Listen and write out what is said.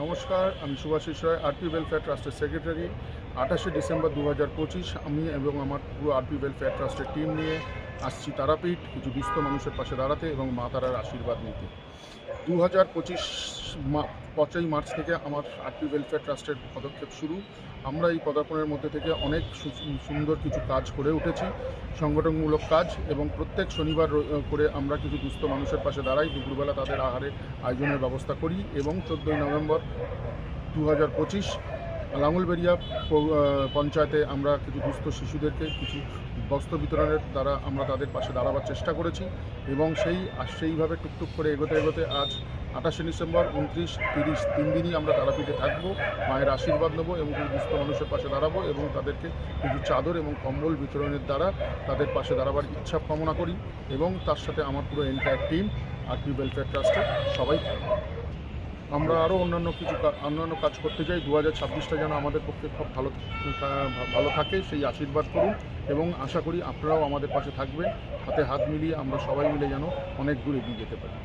নমস্কার, আমি শুভাশিস রায়, RP welfare ট্রাস্টের সেক্রেটারি। 28শে ডিসেম্বর 2025 আমি এবং আমার পুরো আরপি ওয়েলফেয়ার ট্রাস্টের টিম নিয়ে আসছি তারাপীঠ কিছু দুস্থ মানুষের পাশে দাঁড়াতে এবং মা তারার আশীর্বাদ নিতে। 2025 5ই মার্চ থেকে আমার আরপি ওয়েলফেয়ার ট্রাস্টের পদক্ষেপ শুরু। আমরা এই পদার্পণের মধ্যে থেকে অনেক সুন্দর কিছু কাজ করে উঠেছি, সংগঠনমূলক কাজ, এবং প্রত্যেক শনিবার করে আমরা কিছু দুস্থ মানুষের পাশে দাঁড়াই, দুপুরবেলা তাদের আহারের আয়োজনের ব্যবস্থা করি এবং 14ই নভেম্বর 2025 লাঙ্গলবেড়িয়া পঞ্চায়েতে আমরা কিছু দুস্থ শিশুদেরকে কিছু বস্ত্র বিতরণের দ্বারা আমরা তাদের পাশে দাঁড়াবার চেষ্টা করেছি এবং সেইভাবে টুকটুক করে এগোতে এগোতে আজ 28শে ডিসেম্বর, 29, 30 3 দিনই আমরা তারাপীঠে থাকবো, মায়ের আশীর্বাদ নেবো এবং কিছু দুস্থ মানুষের পাশে দাঁড়াবো এবং তাদেরকে কিছু চাদর এবং কম্বল বিতরণের দ্বারা তাদের পাশে দাঁড়াবার ইচ্ছা কামনা করি এবং তার সাথে আমার পুরো এন্টায়ার টিম আরপি ওয়েলফেয়ার ট্রাস্টের সবাই থাকবে। আমরা আরও অন্যান্য কাজ করতে চাই। 2026টা যেন আমাদের পক্ষে খুব ভালো থাকে, সেই আশীর্বাদ করুন এবং আশা করি আপনারাও আমাদের পাশে থাকবেন। হাতে হাত মিলিয়ে আমরা সবাই মিলে যেন অনেক দূর এগিয়ে যেতে পারি।